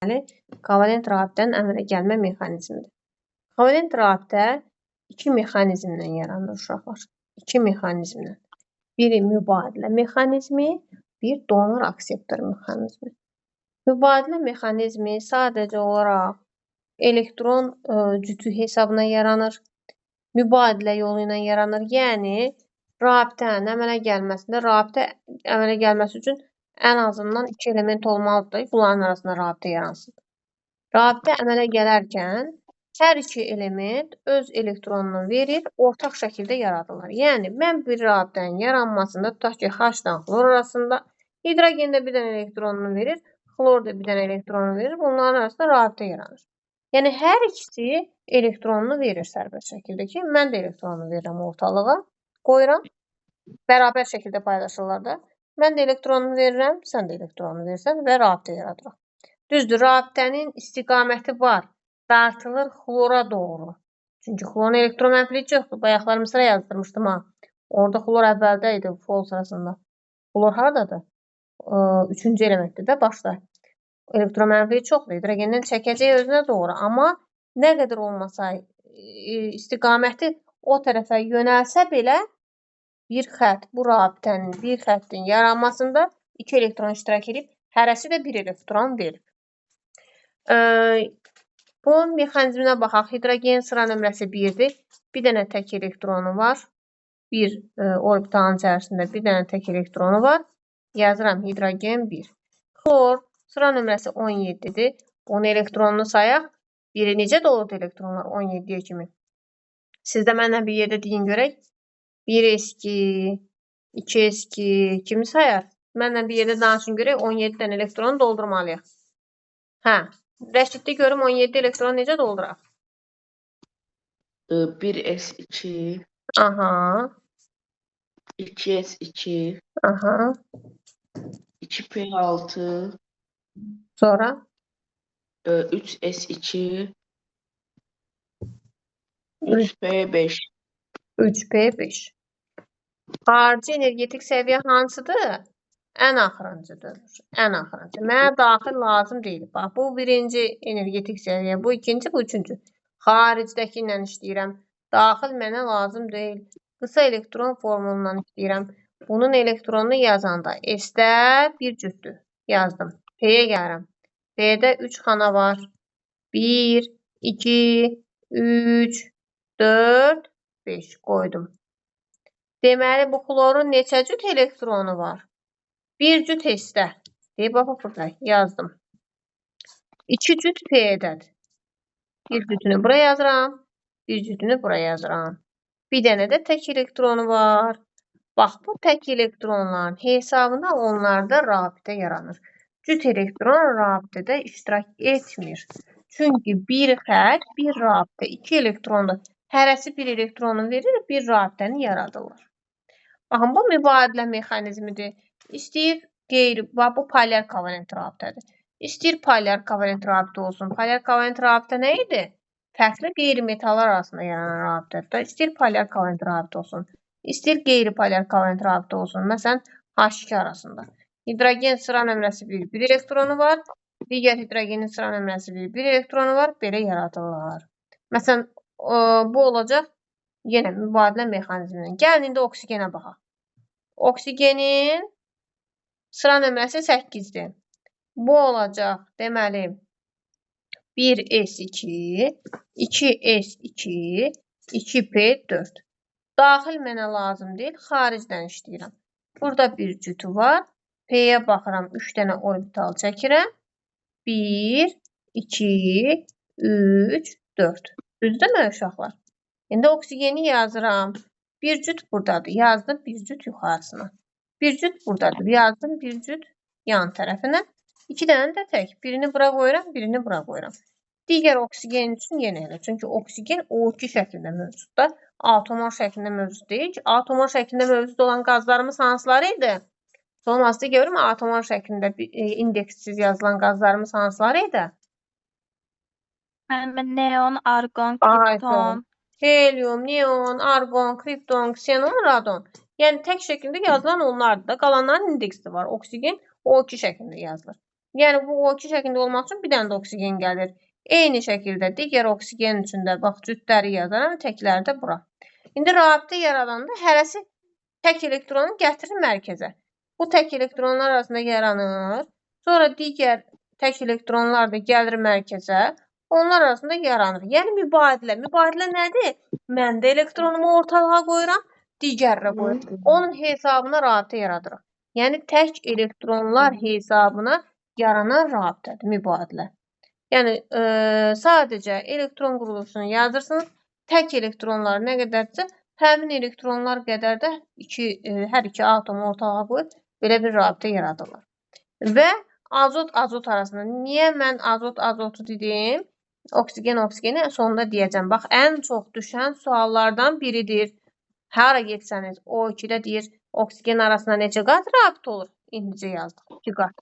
Kovalent rabitənin əmələ gəlmə mexanizmidir. Kovalent rabitə iki mexanizmdən yaranır uşaqlar. İki mexanizmdən. Biri mübadilə mexanizmi, bir donor akseptor mexanizmi. Mübadilə mexanizmi sadəcə olaraq elektron cütü hesabına yaranır. Mübadilə yolu ilə yaranır. Yəni, rabitənin əmələ gəlməsində, rabitə əmələ gəlməsi üçün ən azından iki element olmalıdır. Bunların arasında rabitə yaransın. Rabitə əmələ gələrkən hər iki element öz elektronunu verir, ortaq şəkildə yaradılır. Yəni, mən bir rabitənin yaranmasında, tutaq ki, H-dan xlor arasında hidrogen də bir dənə elektronunu verir, xlor da bir dənə elektronunu verir. Bunların arasında rabitə yaranır. Yəni, hər ikisi elektronunu verir sərbəst şəkildə ki, mən də elektronunu verirəm ortalığa, qoyuram, bərabər şəkildə paylaşırlar da. Mən də elektronumu verirəm, sən də elektronunu verirsən və rabitə yaradırıq. Düzdür, rabitənin istiqaməti var. Dartılır xlora doğru. Çünki xlorun elektron mənfiliyi çoxdur. Bayaqlar Mısıra yazdırmışdım ha. Orada xlor əvvəldə idi, fol sırasında. Xlor haradadır? Üçüncü elementdir də başda. Elektron mənfiliyi çoxdur. Hidrogenden çəkəcək özünə doğru. Amma nə qədər olmasa istiqaməti o tərəfə yönəlsə belə bir xətt, bu rabitənin bir xəttin yaranmasında iki elektron iştirak edib, hərəsi də bir elektron verir. Bunun mexanizminə baxaq. Hidrogen sıra nömrəsi 1-dir. Bir dənə tək elektronu var. Bir orbitalın içərisində bir dənə tək elektronu var. Yazıram hidrogen 1. Xlor sıra nömrəsi 17-dir. Bunun elektronunu sayaq. Biri necə doludur elektronlar 17-yə kimi? Siz də mənlə bir yerdə deyin görək. 1s2, 2s2 kimi sayar? Mənlə bir yerdə danışın görək. 17 dənə elektronu doldurmalıyıq. Hə. Rəşiddə görüm 17 elektron necə dolduraq? 1s2. Aha. 2s2. Aha. 2p6. Sonra? 3s2. 3p5. 3p5. Xarici energetik səviyyə hansıdır? Ən axırıncıdır. Ən axırıncı. Mənə daxil lazım deyil. Bax, bu birinci energetik səviyyə, bu ikinci, bu üçüncü. Xaricdəki ilə işləyirəm. Daxil mənə lazım deyil. Qısa elektron formulundan işləyirəm. Bunun elektronunu yazanda S-də bir cütdür. Yazdım. P-yə gəlirəm. P-də 3 xana var. 1, 2, 3, 4, 5 qoydum. Deməli, bu xlorun neçə cüt elektronu var? Bir cüt S-də. Deyib, bax, burada yazdım. 2 cüt P-dədir. Bir cütünü buraya yazıram. Bir cütünü buraya yazıram. Bir dənə də tək elektronu var. Bax, bu tək elektronların hesabında onlarda rabitə yaranır. Cüt elektron rabitədə iştirak etmir. Çünki bir xətt, bir rabitə, iki elektronda hərəsi bir elektronu verir, bir rabitəni yaradırlar. Baxın, bu mübadilə mexanizmidir. İstəyir qeyri, bu polyar kovalent rabitədir. İstəyir polyar kovalent rabitə olsun. Polyar kovalent rabitə nə idi? Fərqli qeyri-metallar arasında yaranan rabitədir. İstəyir polyar kovalent rabitə olsun. İstəyir qeyri-polyar kovalent rabitə olsun. Məsələn, H2 arasında. Hidrogen sıra nömrəsi 1, bir elektronu var. Digər hidrogenin sıra nömrəsi 1, bir elektronu var. Belə yaradırlar. Məsələn, bu olacaq yenə mübadilə mexanizmindən. Gəlin, indi oksigenə baxaq. Oksigenin sıra nömrəsi 8-dir. Bu olacaq, deməli, 1s2, 2s2, 2p4. Daxil mənə lazım deyil, xaricdən işləyirəm. Burada bir cütü var. P-yə baxıram, 3 dənə orbital çəkirəm. 1, 2, 3, 4. Düzdürmü uşaqlar? İndi oksigeni yazıram. Bir cüt buradadır. Yazdım bir cüt yuxarısına. Bir cüt buradadır. Yazdım bir cüt yan tərəfinə. 2 dənə də tək. Birini bura qoyuram, birini bura qoyuram. Digər oksigen üçün yenə elə. Çünki oksigen O2 şəklində mövcuddur. Atomar şəklində mövcud deyil ki. Atomar şəklində mövcud olan qazlarımız hansıları idi? Olmazsa görürüm, atomar şəklində indeksiz yazılan qazlarımız hansıları idi? Neon, argon, kripton. Helium, neon, argon, kripton, ksenon, radon. Yəni, tək şəklində yazılan onlardır da. Qalanların indeksi var. Oksigen O2 şəklində yazılır. Yəni bu O2 şəklində olmaq üçün bir dənə də oksigen gəlir. Eyni şəkildə digər oksigen üçün də bax cütləri yazaram, təkləri də bura. İndi rabitə yaradanda hərəsi tək elektronu gətirir mərkəzə. Bu tək elektronlar arasında yaranır. Sonra digər tək elektronlar da gəlir mərkəzə. Onlar arasında yaranır. Yəni mübadilə. Mübadilə nədir? Mən də elektronumu ortalığa qoyuram, digərinə qoyuram. Onun hesabına rabitə yaradırıq. Yəni tək elektronlar hesabına yaranan rabitədir mübadilə. Yəni sadəcə elektron quruluşunu yazırsınız. Tək elektronlar nə qədərdirsə, həmin elektronlar qədər də hər iki atomu ortalığa qoyub belə bir rabitə yaradırlar. Və azot arasında. Niyə mən azotu dedim? Oksigen oksigeni sonunda deyəcəm. Bax, ən çox düşən suallardan biridir. Hara getsəniz, O2-də deyir, oksigen arasında neçə qat rabitə olur? İndicə yazdık, 2 qat.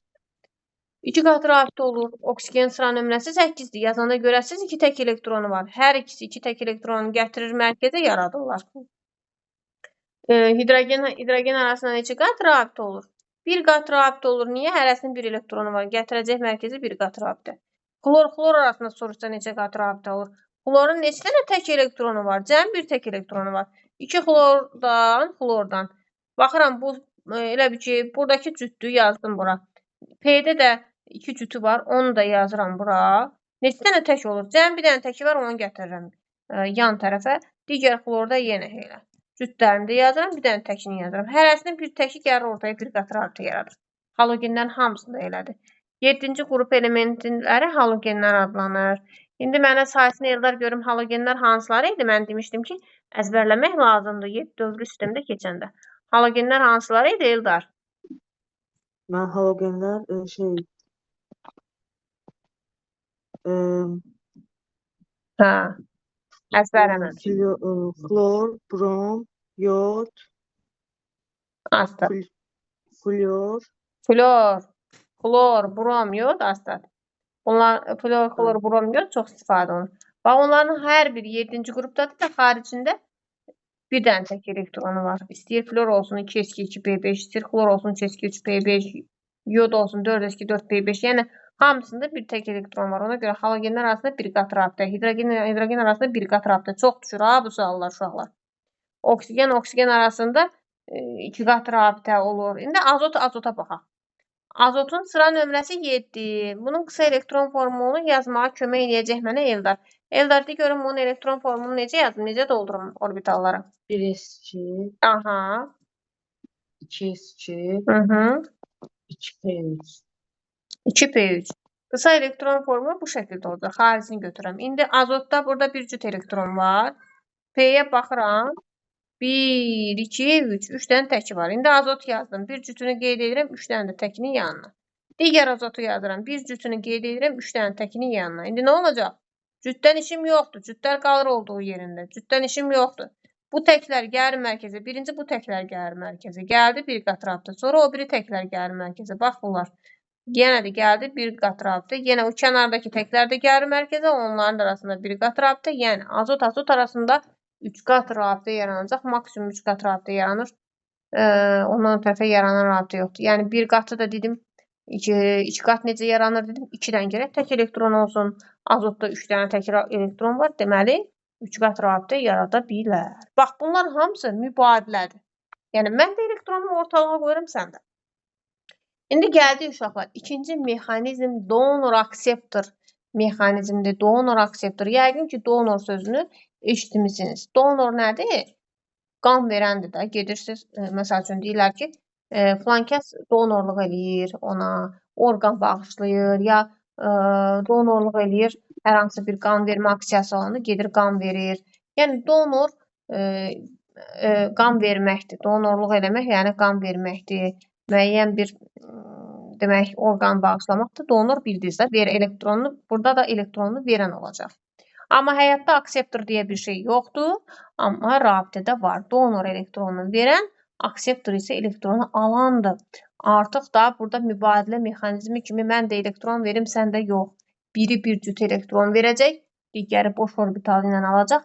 2 qat rabitə olur. Oksigen sıra nömrəsi 8-dir. Yazanda görəsiniz 2 tək elektronu var. Hər ikisi 2 tək elektronu gətirir mərkəzə yaradırlar. Hidrogen arasında neçə qat rabitə olur? 1 qat rabitə olur. Niyə? Hərəsinin 1 elektronu var. Gətirəcək mərkəzə 1 qat rabitə. Xlor arasında soruşsa neçə qat rabitə olur? Xlorun neçə dənə tək elektronu var? Cəmi 1 tək elektronu var. 2 xlordan. Baxıram, bu elə bir ki, buradakı cütdür, yazdım bura. P-də də 2 cütü var, onu da yazıram bura. Neçə dənə tək olur? Cəmi bir dənə təki var, onu gətirirəm yan tərəfə. Digər xlorda yenə elə. Cütlərini də yazıram, bir dənə təkini yazıram. Hərəsinin bir təki gəlir ortaya bir qat rabitə yaradır. Halogenlərin hamısında elədir. 7-ci qrup elementləri halogenlər adlanır. İndi mənə sayısını Eldar görüm halogenlər hansıları idi? Mən demişdim ki, əzbərləmək lazımdır 7 dövrlü sistemdə keçəndə. Halogenlər hansıları idi Eldar? Mən halogenlər Əzbərləməmiş. Flor, brom, yod, Astat. flor, brom, yod, astat. Bunlar flor, brom, yod çox istifadə olunur. Bax, onların hər biri 7-ci qrupdadır da xaricində bir dənə tək elektronu var. İstəyir flor olsun 2s2-2p5, istəyir xlor olsun 3s2-3p5, yod olsun 4s2-4p5. Yəni hamısında bir tək elektron var. Ona görə halogenlər arasında bir qat rabitə, hidrogen arasında bir qat rabitə. Çox düşür ha bu suallar uşaqlar. Oksigen arasında 2 qat rabitə olur. İndi azota baxaq. Azotun sıra nömrəsi 7. Bunun qısa elektron formulunu yazmağa kömək edəcək mənə Eldar. Eldar, de görüm bunun elektron formulunu necə yazdım, necə doldurum orbitallara? 1s2, Aha. 2s2, 2p3. 2p3. Qısa elektron formu bu şəkildə olacaq. Xaricini götürürəm. İndi azotda burada bir cüt elektron var. P-yə baxıram. 1, 2, 3. 3 dənə təki var. İndi azot yazdım. Bir cütünü qeyd edirəm, 3 dənə də təkinin yanına. Digər azotu yazıram. Bir cütünü qeyd edirəm, 3 dənə təkinin yanına. İndi nə olacaq? Cütdən işim yoxdur. Cütlər qalır olduğu yerində. Cütdən işim yoxdur. Bu təklər gəlir mərkəzə. Birinci bu təklər gəlir mərkəzə. Gəldi bir qat rabitə. Sonra o biri təklər gəlir mərkəzə. Bax bunlar. Yenə də gəldi bir qat rabitə. Yenə o kənardakı təklər də gəlir mərkəzə. Onların arasında bir qat rabitə. Yəni azot arasında 3 qat rabitə yaranacaq. Maksimum 3 qat rabitə yaranır. Ondan tərəfə yaranan rabitə yoxdur. Yəni bir qatı da dedim. 2 qat necə yaranır dedim. 2-dən gərək tək elektron olsun. Azotda 3 dənə tək elektron var. Deməli 3 qat rabitə yarada bilər. Bax, bunlar hamısı mübadilədir. Yəni mən də elektronumu ortalığa qoyuram, sən də. İndi gəldi uşaqlar. İkinci mexanizm donor-akseptor mexanizmdir. Donor-akseptor. Yəqin ki, donor sözünü eşitmisiniz. Donor nədir? Qan verəndir də. Gedirsiniz, məsəl üçün deyirlər ki, filan kəs donorluq eləyir ona, orqan bağışlayır ya donorluq eləyir, hər hansı bir qan vermə aksiyası olanda gedir qan verir. Yəni donor qan verməkdir. Donorluq eləmək, yəni qan verməkdir. Müəyyən bir demək orqan bağışlamaqdır. Donor bildiniz də, ver elektronunu, burada da elektronunu verən olacaq. Amma həyatda akseptor deyə bir şey yoxdur, amma rabitədə var. Donor elektronunu verən, akseptor isə elektronu alandır. Artıq da burada mübadilə mexanizmi kimi mən də elektron verim, sən də yox. Biri bir cüt elektron verəcək, digəri boş orbital ilə alacaq.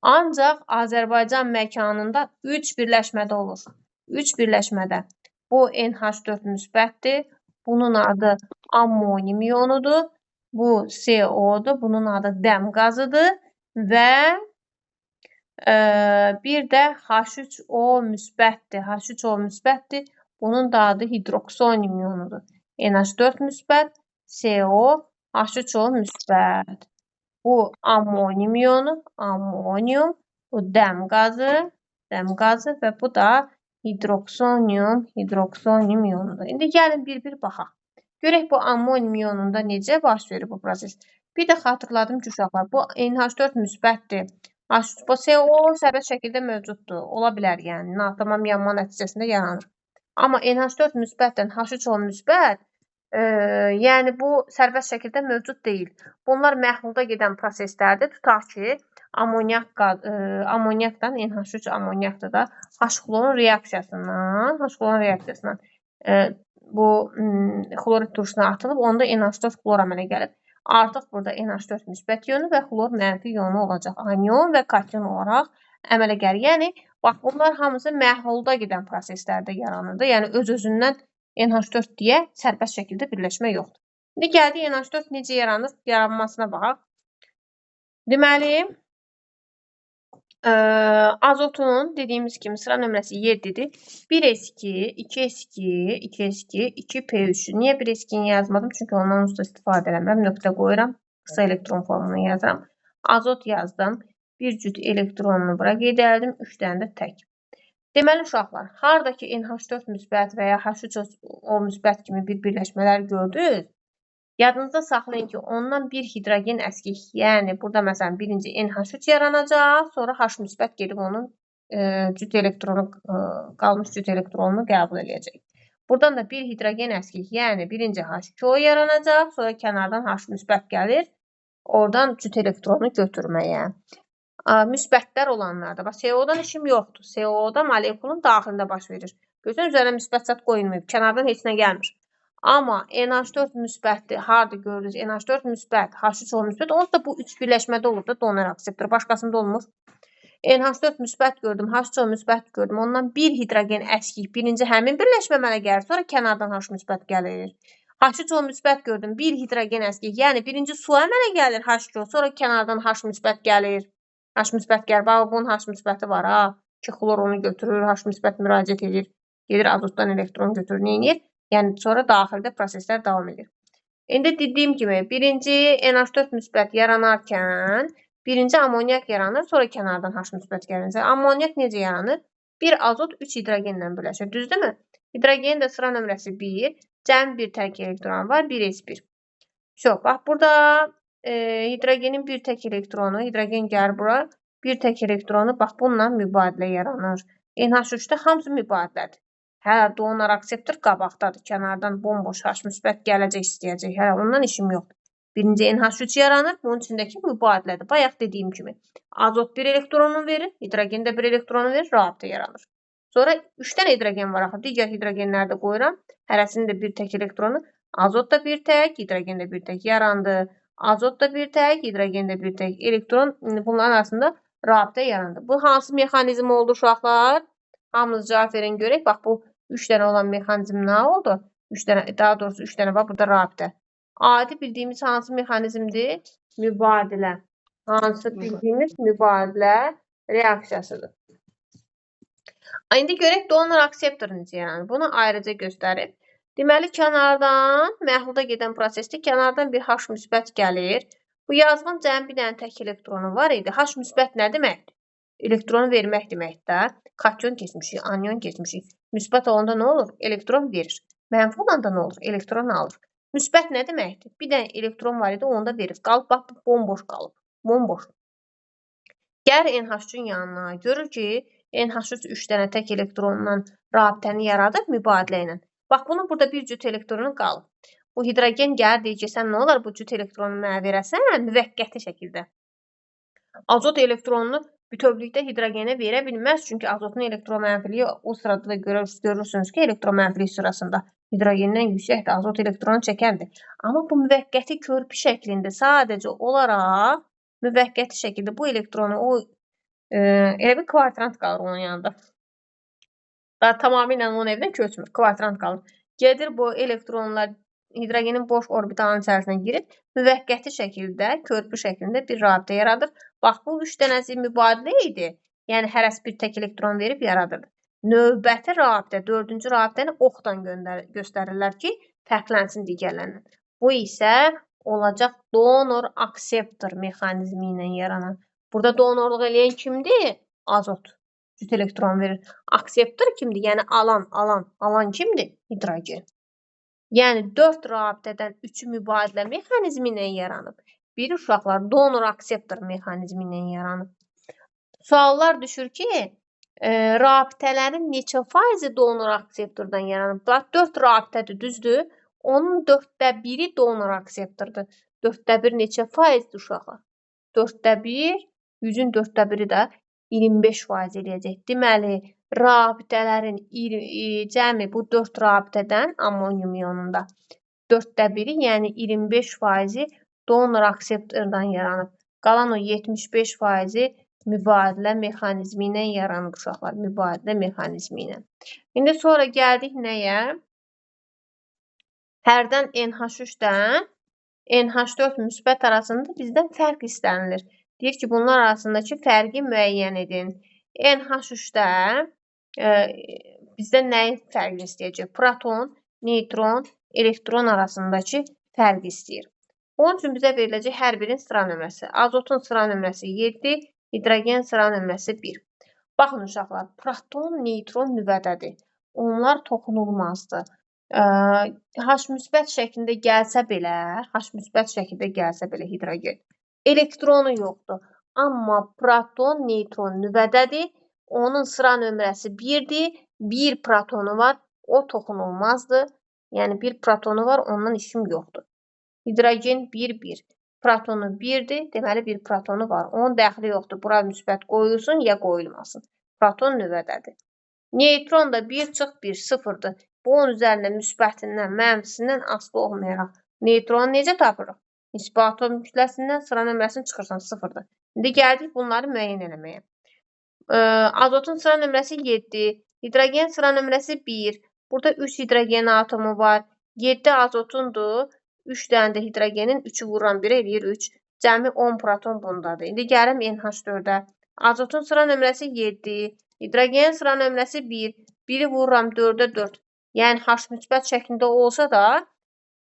Ancaq Azərbaycan məkanında 3 birləşmədə olur. 3 birləşmədə. Bu NH4 müsbətdir. Bunun adı Ammonium ionudur. Bu CO-dur. Bunun adı dəm qazıdır və bir də H3O müsbətdir. H3O müsbətdir. Bunun da adı hidroksonium ionudur. NH4 müsbət, CO, H3O müsbət. Bu ammonium ionu, ammonium, bu dəm qazı və bu da hidroksonium ionudur. İndi gəlin bir-bir baxaq. Görək bu ammonium ionunda necə baş verir bu proses. Bir də xatırladım ki, uşaqlar, bu NH4 müsbətdir. Bu CO sərbəst şəkildə mövcuddur. Ola bilər, yəni natamam yanma nəticəsində yaranır. Amma NH4 müsbətdən H3O müsbət, yəni bu sərbəst şəkildə mövcud deyil. Bunlar məhlulda gedən proseslərdir. Tutaq ki, ammoniakdan NH3 ammoniakdır da H-xlorun reaksiyasından bu xlorid turşusuna atılıb, onda NH4 xlor əmələ gəlib. Artıq burada NH4 müsbət iyonu və xlor mənfi iyonu olacaq. Anion və kation olaraq əmələ gəlir. Yəni, bax, bunlar hamısı məhlulda gedən proseslərdə yaranır. Yəni, öz-özündən NH4 deyə sərbəst şəkildə birləşmə yoxdur. İndi gəldik NH4 necə yaranır, yaranmasına baxaq. Deməli, azotun dediyimiz kimi sıra nömrəsi 7-dir. 1s2, 2s2, 2s2, 2p3. Niyə 1s2-ni yazmadım? Çünki ondan usta istifadə eləmirəm. Nöqtə qoyuram. Qısa elektron formunu yazıram. Azot yazdım. Bir cüt elektronunu bura qeyd elədim. 3 dənə də tək. Deməli, uşaqlar, haradakı NH4 müsbət və ya H3O müsbət kimi bir birləşmələr gördünüz? Yadınızda saxlayın ki, ondan bir hidrogen əskik, yəni burada məsələn birinci NH3 yaranacaq, sonra H müsbət gedib onun qalmış cüt elektronunu qəbul edəcək. Buradan da bir hidrogen əskik, yəni birinci H2O yaranacaq, sonra kənardan H müsbət gəlir, oradan cüt elektronu götürməyə. Müsbətlər olanlarda, bax CO-dan işim yoxdur. CO-da molekulun daxilində baş verir. Gözün üzərinə müsbət zat qoyulmayıb, kənardan heç nə gəlmir. Amma NH4 müsbətdir. Harada görürüz? NH4 müsbət, H3O müsbət. Onun da bu üç birləşmədə olur da donor akseptor. Başqasında olmur. NH4 müsbət gördüm, H3O müsbət gördüm. Ondan bir hidrogen əskik. Birinci həmin birləşmə mənə gəlir. Sonra kənardan H müsbət gəlir. H3O müsbət gördüm. Bir hidrogen əskik. Yəni birinci su əmələ gəlir H2O. Sonra kənardan H müsbət gəlir. H müsbət gəlir. Bax, bunun H müsbəti var. Ha. Ki, xlor onu götürür. H müsbət müraciət edir. Gedir azotdan elektron götürür. Neyinir? Yəni, sonra daxildə proseslər davam edir. İndi dediyim kimi, birinci NH4 müsbət yaranarkən, birinci ammoniak yaranır, sonra kənardan H müsbət gəlir. Ammoniak necə yaranır? Bir azot 3 hidrogenlə birləşir, düzdürmü? Hidrogenin də sıra nömrəsi 1, cəm bir tək elektron var, 1s1. Bax, burada hidrogenin bir tək elektronu, hidrogen gəlir bura, bir tək elektronu, bax, bununla mübadilə yaranır. NH3-də hamısı mübadilədir. Hə, donor akseptor qabaqdadır. Kənardan bomboş H müsbət gələcək, istəyəcək. Hə, ondan işim yoxdur. Birinci NH3 yaranır. Bunun içindəki mübadilədir. Bayaq dediyim kimi. Azot bir elektronunu verir. Hidrogen də bir elektronu verir. Rabitə yaranır. Sonra 3 dənə hidrogen var axı. Digər hidrogenləri də qoyuram. Hərəsinin də bir tək elektronu. Azot da bir tək, hidrogen də bir tək yarandı. Azot da bir tək, hidrogen də bir tək. Elektron bunların arasında rabitə yarandı. Bu hansı mexanizm oldu uşaqlar? Hamınız cavab verin görək. Bax, bu 3 dənə olan mexanizm nə oldu? 3 dənə, daha doğrusu 3 dənə var. Burada rabitə. Adi bildiyimiz hansı mexanizmdir? Mübadilə. Hansı bildiyimiz mübadilə reaksiyasıdır. İndi görək donor akseptor necə yaranır. Bunu ayrıca göstərib. Deməli, kənardan, məhlulda gedən prosesdə kənardan bir H müsbət gəlir. Bu yazğın cəmi bir dənə tək elektronu var idi. H müsbət nə deməkdir? Elektronu vermək deməkdir də. Kation keçmişik, anion keçmişik. Müsbət olanda nə olur? Elektron verir. Mənfi olanda nə olur? Elektron alır. Müsbət nə deməkdir? Bir dənə elektron var idi, onda verir. Qalıb, bax, bomboş qalıb. Bomboş. Gəl NH3-ün yanına. Görür ki, NH3 3 dənə tək elektronla rabitəni yaradır mübadilə ilə. Bax, bunun burada bir cüt elektronu qalıb. Bu hidrogen gəlir, deyir ki, sən nə olar bu cüt elektronu mənə verəsən müvəqqəti şəkildə. Azot elektronunu bütövlükdə hidrogenə verə bilməz. Çünki azotun elektron mənfiliyi o sırada da görürsünüz ki, elektron mənfiliyi sırasında hidrogendən yüksəkdir, azot elektronu çəkəndir. Amma bu müvəqqəti körpü şəklində sadəcə olaraq müvəqqəti şəkildə bu elektronu elə bir kvadrant qalır onun yanında. Daha tamamilə onun evindən köçmür, kvadrant qalır. Gedir bu elektronlar hidrogenin boş orbitalının içərisinə girib müvəqqəti şəkildə, körpü şəklində bir rabitə yaradır. Bax, bu 3 dənəsi mübadilə idi. Yəni, hərəsi bir tək elektron verib yaradırdı. Növbəti rabitə, 4-cü rabitəni oxdan göstərirlər ki, fərqlənsin digərlərindən. Bu isə olacaq donor-akseptor mexanizmi ilə yaranan. Burada donorluq eləyən kimdir? Azot. Cüt elektron verir. Akseptor kimdir? Yəni alan kimdir? Hidrogen. Yəni 4 rabitədən 3-ü mübadilə mexanizmi ilə yaranıb. Biri uşaqlar donor-akseptor mexanizmi ilə yaranıb. Suallar düşür ki, rabitələrin neçə faizi donor-akseptordan yaranıb? 4 rabitədir, düzdür? Onun 1/4-i donor-akseptordur. 1/4 neçə faizdir uşaqlar? 1/4, 100-ün 4/1-i də 25% eləyəcək. Deməli, rabitələrin cəmi bu 4 rabitədən ammonium ionunda 1/4, yəni 25%-i donor-akseptordan yaranıb. Qalan o 75%-i mübadilə mexanizmi ilə yaranıb uşaqlar. Mübadilə mexanizmi ilə. İndi sonra gəldik nəyə? Hərdən NH3-dən NH4 müsbət arasında bizdən fərq istənilir. Deyir ki, bunlar arasındakı fərqi müəyyən edin. NH3-də bizdən nəyin fərqini istəyəcək? Proton, neytron, elektron arasındakı fərqi istəyir. Onun üçün bizə veriləcək hər birinin sıra nömrəsi. Azotun sıra nömrəsi 7, hidrogen sıra nömrəsi 1. Baxın uşaqlar, proton, neytron nüvədədir. Onlar toxunulmazdır. H müsbət şəklində gəlsə belə hidrogen elektronu yoxdur. Amma proton, neytron nüvədədir. Onun sıra nömrəsi 1-dir. 1 protonu var. O toxunulmazdır. Yəni 1 protonu var, ondan işim yoxdur. Hidrogen 1-1. Protonu 1-dir. Deməli 1 protonu var. Onun dəxli yoxdur. Bura müsbət qoyulsun ya qoyulmasın. Proton nüvədədir. Neytron da 1 çıx 1, 0-dır. Bu onun üzərində müsbətindən, mənfisindən asılı olmayaraq. Neytronu necə tapırıq? Nisbi atom kütləsindən sıra nömrəsini çıxırsan 0-dır. İndi gəldik bunları müəyyən eləməyə. Azotun sıra nömrəsi 7, hidrogen sıra nömrəsi 1. Burada 3 hidrogen atomu var. 7 azotundur. 3 dənə də hidrogenin 3-ü vururam 1 eləyir 3. Cəmi 10 proton bundadır. İndi gəlim NH4-ə. Azotun sıra nömrəsi 7, hidrogen sıra nömrəsi 1. 1-i vururam 4-ə 4. Yəni H müsbət şəklində olsa da,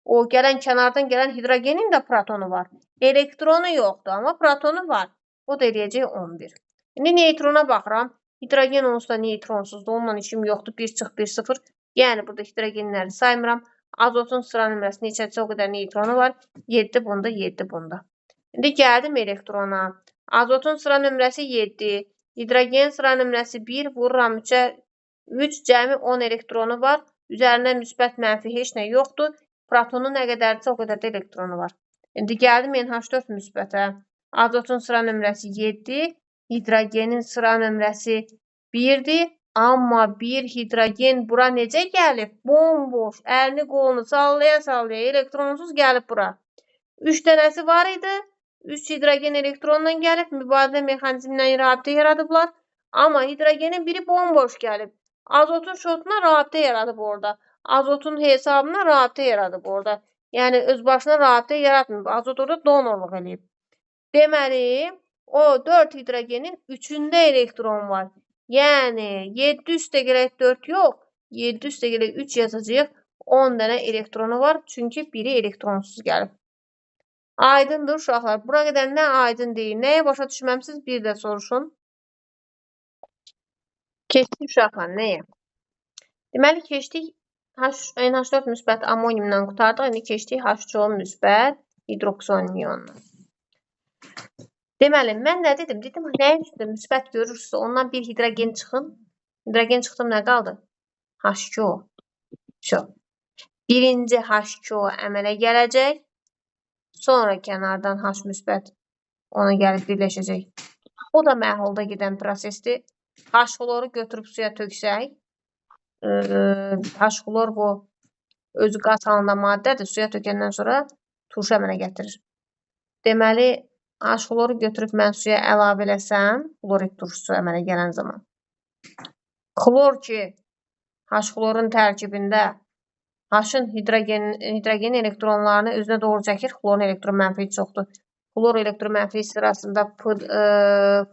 o kənardan gələn hidrogenin də protonu var. Elektronu yoxdur, amma protonu var. O da eləyəcək 11. İndi neytrona baxıram. Hidrogen onsuz da neytronsuzdur. Onunla işim yoxdur. 1 çıx 1, 0. Yəni burada hidrogenləri saymıram. Azotun sıra nömrəsi neçədirsə o qədər neytronu var. 7 bunda, 7 bunda. İndi gəldim elektrona. Azotun sıra nömrəsi 7. Hidrogen sıra nömrəsi 1. Vururam 3-ə. 3 cəmi 10 elektronu var. Üzərində müsbət mənfi heç nə yoxdur. Protonu nə qədərdirsə o qədər də elektronu var. İndi gəldim NH4 müsbətə. Azotun sıra nömrəsi 7. Hidrogenin sıra nömrəsi 1-dir. Amma bir hidrogen bura necə gəlib? Bomboş. Əlini qolunu sallaya elektronsuz gəlib bura. 3 dənəsi var idi. 3 hidrogen elektronla gəlib. Mübadilə mexanizmindən rabitə yaradıblar. Amma hidrogenin biri bomboş gəlib. Azotun şotuna rabitə yaradıb orada. Azotun hesabına rabitə yaradıb orada. Yəni öz başına rabitə yaratmır. Azot orada donorluq eləyib. Deməli, o 4 hidrogenin 3-ündə elektron var. Yəni 7 üstə gələk 4 yox, 7 üstə gələk 3 yazacağıq. 10 dənə elektronu var. Çünki biri elektronsuz gəlib. Aydındır uşaqlar. Bura qədər nə aydın deyil. Nəyə başa düşməmsiniz? Bir də soruşun. Keçdik uşaqlar, nəyə? Deməli, keçdik NH4 müsbət ammoniumdan qurtardıq. İndi keçdik H2O müsbət hidroksion ionuna. Deməli, mən nə dedim? Dedim, nəyin üstündə müsbət görürsünüz? Ondan bir hidrogen çıxın. Hidrogen çıxdım, nə qaldı? H2O. Birinci H2O əmələ gələcək. Sonra kənardan H müsbət ona gəlib birləşəcək. O da məhlulda gedən prosesdir. H-xloru götürüb suya töksək, H-xlor bu özü qaz halında maddədir. Suya tökəndən sonra turşu əmələ gətirir. Deməli, H-xloru götürüb mən suya əlavə eləsəm, xlorid turşusu əmələ gələn zaman. Xlor ki, H-xlorun tərkibində H-ın hidrogen elektronlarını özünə doğru çəkir. Xlorun elektron mənfi çoxdur. Xlor elektron mənfi sırasında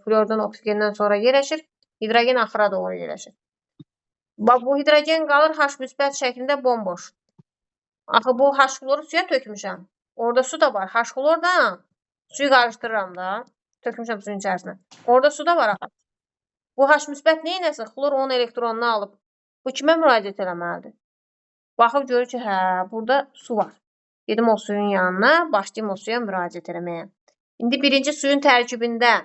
flordan oksigenden sonra yerləşir. Hidrogen axıra doğru yerləşir. Bax, bu hidrogen qalır H müsbət şəklində bomboş. Axı bu H xloru suya tökmüşəm. Orada su da var. H xlorla suyu qarışdırıram da. Tökmüşəm suyun içərisinə. Orada su da var axı. Bu H müsbət neynəsə? Xlor onun elektronunu alıb. Bu kimə müraciət eləməlidir? Baxıb görür ki, hə, burada su var. Gedim o suyun yanına, başlayayım o suya müraciət eləməyə. İndi birinci suyun tərkibində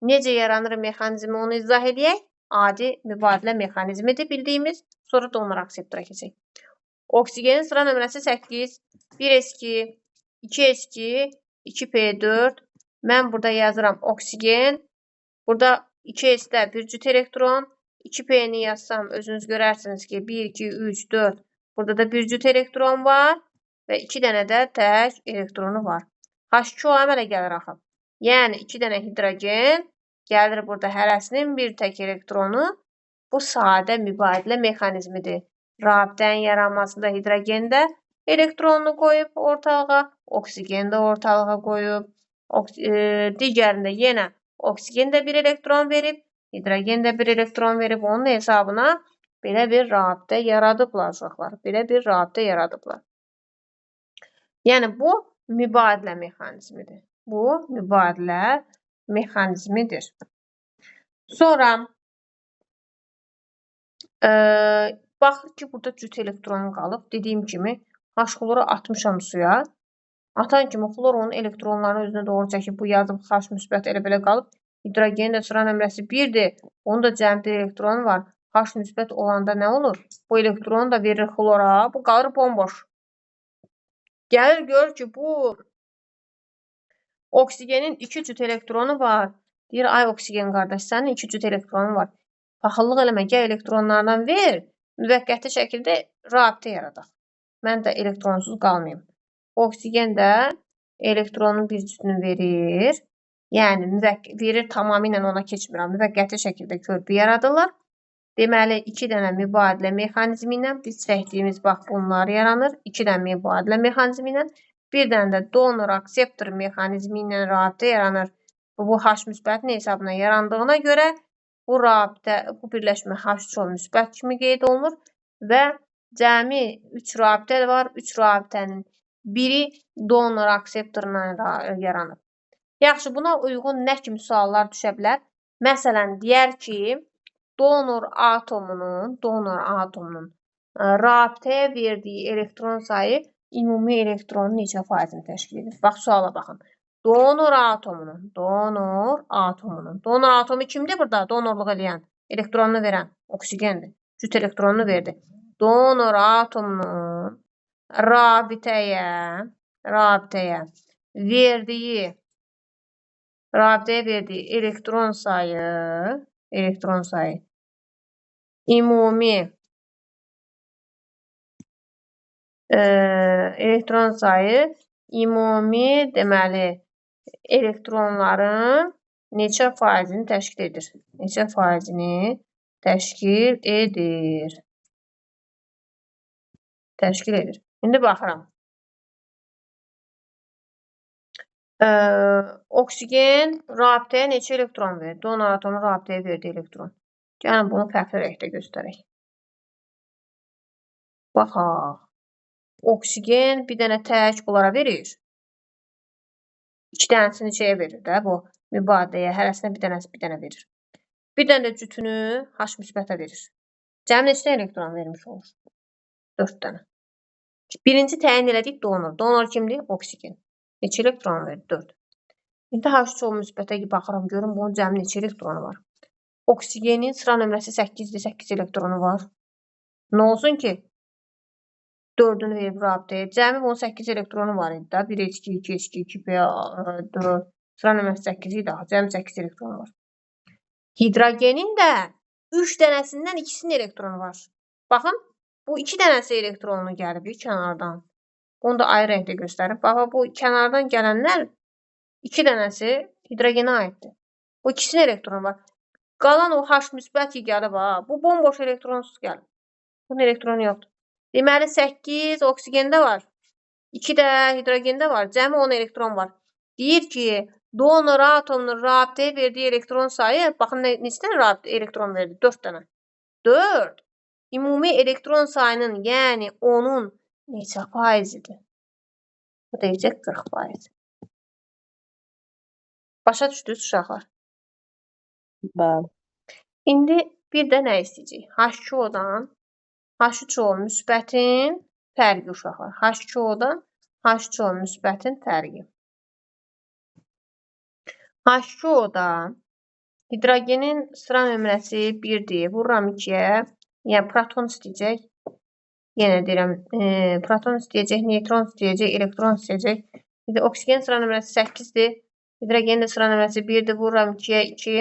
necə yaranır mexanizmi onu izah edək. Adi mübadilə mexanizmidir bildiyimiz. Sonra donor akseptora keçək. Oksigenin sıra nömrəsi 8, 1s2, 2s2, 2p4. Mən burada yazıram oksigen. Burada 2s'də bir cüt elektron. 2p'ni yazsam özünüz görərsiniz ki 1, 2, 3, 4. Burada da bir cüt elektron var. Və 2 dənə də tək elektronu var. H2O əmələ gəlir axı. Yəni 2 dənə hidrogen gəlir burada hərəsinin bir tək elektronu. Bu sadə mübadilə mexanizmidir. Rabitənin yaranmasında hidrogen də elektronunu qoyub ortalığa, oksigen də ortalığa qoyub. Digərində yenə oksigen də bir elektron verib, hidrogen də bir elektron verib. Onun hesabına belə bir rabitə yaradıblar uşaqlar. Belə bir rabitə yaradıblar. Yəni bu mübadilə mexanizmidir. Bu mübadilə mexanizmidir. Sonra baxır ki, burada cüt elektron qalıb. Dediyim kimi, H xloru atmışam suya. Atan kimi xlor onun elektronlarını özünə doğru çəkib. Bu yazıb H müsbət elə belə qalıb. Hidrogenin də sıra nömrəsi 1-dir. Onun da cəmi bir elektronu var. H müsbət olanda nə olur? Bu elektronu da verir xlora. Bu qalır bomboş. Gəlir görür ki, bu oksigenin 2 cüt elektronu var. Deyir, ay oksigen qardaş, sənin 2 cüt elektronun var. Paxıllıq eləmə, gəl elektronlardan ver. Müvəqqəti şəkildə rabitə yaradaq. Mən də elektronsuz qalmayayım. Oksigen də elektronun bir cütünü verir. Yəni, verir tamamilə ona keçmirəm. Müvəqqəti şəkildə körpü yaradılır. Deməli, 2 dənə mübadilə mexanizmi ilə biz çəkdiyimiz bax bunlar yaranır. 2 dənə mübadilə mexanizmi ilə. Bir dənə də donor akseptor mexanizmi ilə rabitə yaranır. Bu H müsbətin hesabına yarandığına görə bu rabitə, bu birləşmə H2O müsbət kimi qeyd olunur və cəmi 3 rabitə var. 3 rabitənin biri donor akseptorla yaranır. Yaxşı, buna uyğun nə kimi suallar düşə bilər? Məsələn, deyər ki, donor atomunun rabitəyə verdiyi elektron sayı ümumi elektronun neçə faizini təşkil edir? Bax, suala baxın. Donor atomu kimdir burada? Donorluq eləyən, elektronunu verən, oksigendir. Cüt elektronunu verdi. Donor atomunun rabitəyə verdiyi elektron sayı ümumi deməli elektronların neçə faizini təşkil edir? Neçə faizini təşkil edir? İndi baxıram. Oksigen rabitəyə neçə elektron verir? Donor atomu rabitəyə verdiyi elektron. Gəlin bunu fərqli rəngdə göstərək. Baxaq. Oksigen bir dənə tək bunlara verir. 2 dənəsini şeyə verir də bu mübadiləyə. Hərəsinə bir dənə verir. Bir dənə də cütünü H müsbətə verir. Cəmi neçə elektron vermiş olur? 4 dənə. Birinci təyin elədik donor. Donor kimdir? Oksigen. Neçə elektron verir? 4. İndi H2O müsbətə baxıram, görüm bunun cəmi neçə elektronu var. Oksigenin sıra nömrəsi 8-dir, 8 elektronu var. Nə olsun ki? 4-ünü verib rabitəyə. Cəmi bunun 8 elektronu var idi da. 1s2, 2s2, 2p4. Sıra nömrəsi 8 idi. Cəmi 8 elektronu var. Hidrogenin də 3 dənəsindən 2'sinin elektronu var. Baxın, bu 2 dənəsi elektronunu gəlib kənardan. Bunu da ayrı rəngdə göstərim. Bax, bu kənardan gələnlər 2 dənəsi hidrogenə aiddir. Bu 2'sinin elektronu var. Qalan o H müsbət gəlib ha. Bu bomboş elektronsuz gəlib. Bunun elektronu yoxdur. Deməli 8 oksigende var. 2 də hidrogende var. Cəmi 10 elektron var. Deyir ki, donor atomunun rabitəyə verdiyi elektron sayı, baxın neçə dənə elektron verdi? 4 dənə. 4. Ümumi elektron sayının, yəni onun neçə faizidir? Bu deyəcək 40%. Başa düşdünüz uşaqlar? Bəli. İndi bir də nə istəyəcək? H2O-dan H3O müsbətin fərqi uşaqlar. H2O-dan H3O müsbətin fərqi. H2O-dan hidrogenin sıra nömrəsi 1-dir. Vururam 2-yə. Yəni proton istəyəcək. Yenə deyirəm, proton istəyəcək, neytron istəyəcək, elektron istəyəcək. Oksigen sıra nömrəsi 8-dir. Hidrogenin də sıra nömrəsi 1-dir. Vururam 2-yə 2.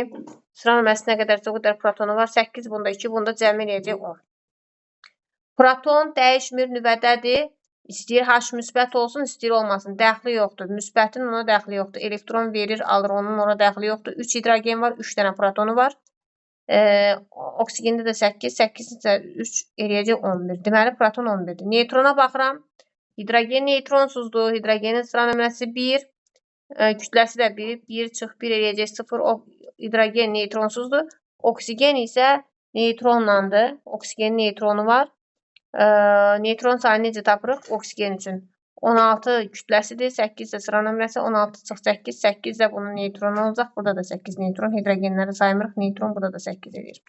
Sıra nömrəsi nə qədərsə o qədər protonu var. 8 bunda 2 bunda cəmi eləyəcək 10. Proton dəyişmir, nüvədədir. İstəyir H müsbət olsun, istəyir olmasın. Dəxli yoxdur. Müsbətin ona dəxli yoxdur. Elektron verir, alır, onun ona dəxli yoxdur. 3 hidrogen var, 3 dənə protonu var. Oksigende də 8, 8 isə 3 eləyəcək 11. Deməli, proton 11-dir. Neytrona baxıram. Hidrogen neytronsuzdur. Hidrogenin sıra nömrəsi 1. Kütləsi də 1. 1 çıx 1 eləyəcək 0. Hidrogen neytronsuzdur. Oksigen isə neytronlandır. Oksigenin neytronu var. Neytron sayını necə tapırıq? Oksigen üçün 16 kütləsidir, 8 də sıra nömrəsi, 16 çıx 8, 8 də bunun neytronu olacaq. Burada da 8 neytron, hidrogenləri saymırıq, neytron burada da 8 edir.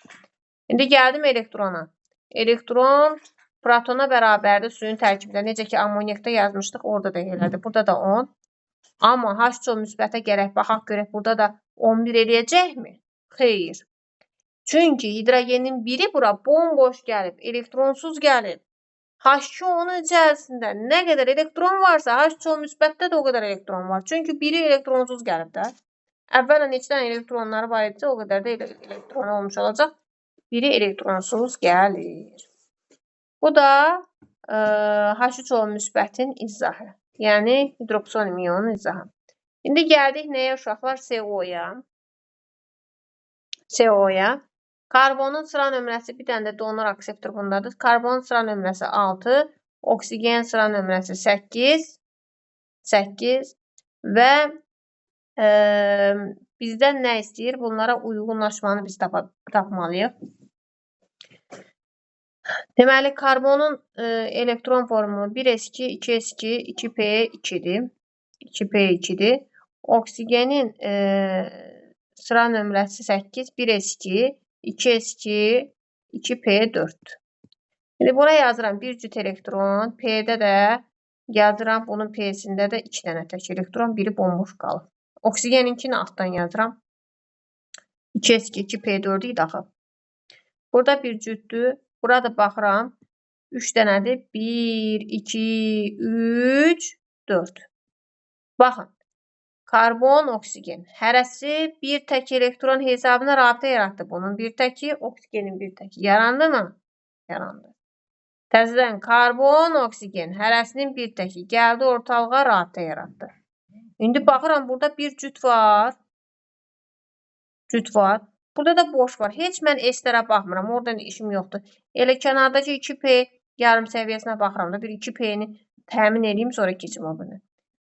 İndi gəldim elektrona. Elektron protona bərabərdir suyun tərkibində. Necə ki, ammoniakda yazmışdıq, orada da elədir. Burada da 10. Amma H2O müsbətə gərək baxaq görək, burada da 11 eləyəcəkmi? Xeyr. Çünki hidrogenin biri bura bomboş gəlib, elektronsuz gəlib. H2O-nun içərisində nə qədər elektron varsa, H2O müsbətdə də o qədər elektron var. Çünki biri elektronsuz gəlib də. Əvvələn neçə dənə elektronları var idisə, o qədər də elektron olmuş olacaq. Biri elektronsuz gəlir. Bu da H3O müsbətin izahı. Yəni hidroksonium ionunun izahı. İndi gəldik nəyə uşaqlar? CO-ya. Karbonun sıra nömrəsi bir dənə də donor akseptor bundadır. Karbonun sıra nömrəsi 6, oksigen sıra nömrəsi 8 və bizdən nə istəyir? Bunlara uyğunlaşmanı biz tapmalıyıq. Deməli, karbonun elektron formu 1s2, 2s2, 2p2-dir. 2p2-dir. Oksigenin sıra nömrəsi 8, 1s2, 2s2, 2p4. Şimdi buna yazıram bir cüt elektron. P'də də yazıram. Bunun P'sində də 2 dənə tək elektron. Biri bomboş qalır. Oksigeninkini altdan yazıram. 2s2, 2p4 idi axı. Burada bir cütdür. Burada baxıram. 3 dənədir. 1, 2, 3, 4. Baxın. Karbon, oksigen. Hərəsi bir tək elektron hesabına rabitə yaratdı. Bunun bir təki, oksigenin bir təki. Yarandı mı? Yarandı. Təzədən karbon, oksigen. Hərəsinin bir təki. Gəldi ortalığa rabitə yaratdı. İndi baxıram, burada bir cüt var. Cüt var. Burada da boş var. Heç mən S-lərə baxmıram. Oradan işim yoxdur. Elə kənardakı 2P yarım səviyyəsinə baxıram da. Bir 2P-ni təmin edeyim, sonra keçim o birini.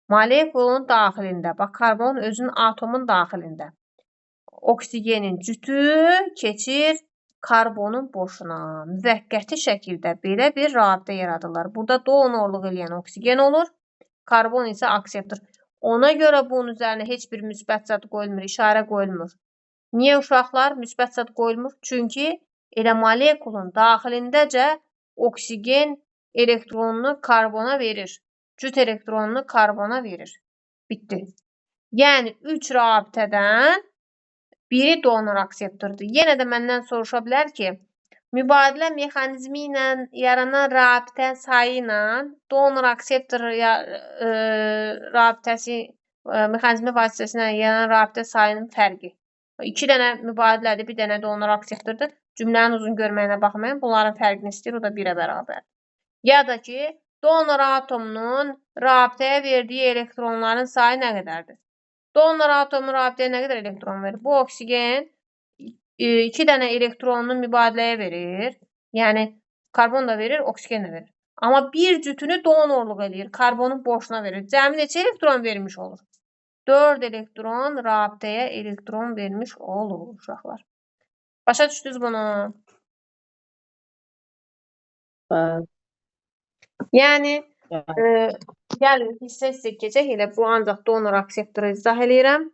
Molekulun daxilində, bax karbonun özünün atomun daxilində. Oksigenin cütü keçir karbonun boşuna. Müvəqqəti şəkildə belə bir rabitə yaradırlar. Burada donorluq eləyən oksigen olur. Karbon isə akseptor. Ona görə bunun üzərinə heç bir müsbət zad qoyulmur, işarə qoyulmur. Niyə uşaqlar müsbət zad qoyulmur? Çünki elə molekulun daxilindəcə oksigen elektronunu karbona verir. Cüt elektronunu karbona verir. Bitdi. Yəni 3 rabitədən biri donor akseptordur. Yenə də məndən soruşa bilər ki, mübadilə mexanizmi ilə yaranan rabitə sayı ilə donor akseptor rabitəsi mexanizmi vasitəsilə yaranan rabitə sayının fərqi. 2 dənə mübadilədir, bir dənə donor akseptordur. Cümlənin uzun görməyinə baxmayın. Bunların fərqini istəyir, o da 1-ə bərabər. Ya da ki, donor atomunun rabitəyə verdiyi elektronların sayı nə qədərdir? Donor atomunun rabitəyə nə qədər elektron verir? Bu oksigen 2 dənə elektronunu mübadiləyə verir. Yəni, karbon da verir, oksigen də verir. Amma bir cütünü donorluq eləyir. Karbonun boşuna verir. Cəmi neçə elektron vermiş olur? 4 elektron rabitəyə elektron vermiş olur uşaqlar. Başa düşdünüz bunu? Bəli. Yəni Bəli. gəlin hissə-hissə keçək. Elə bu ancaq donor akseptoru izah eləyirəm.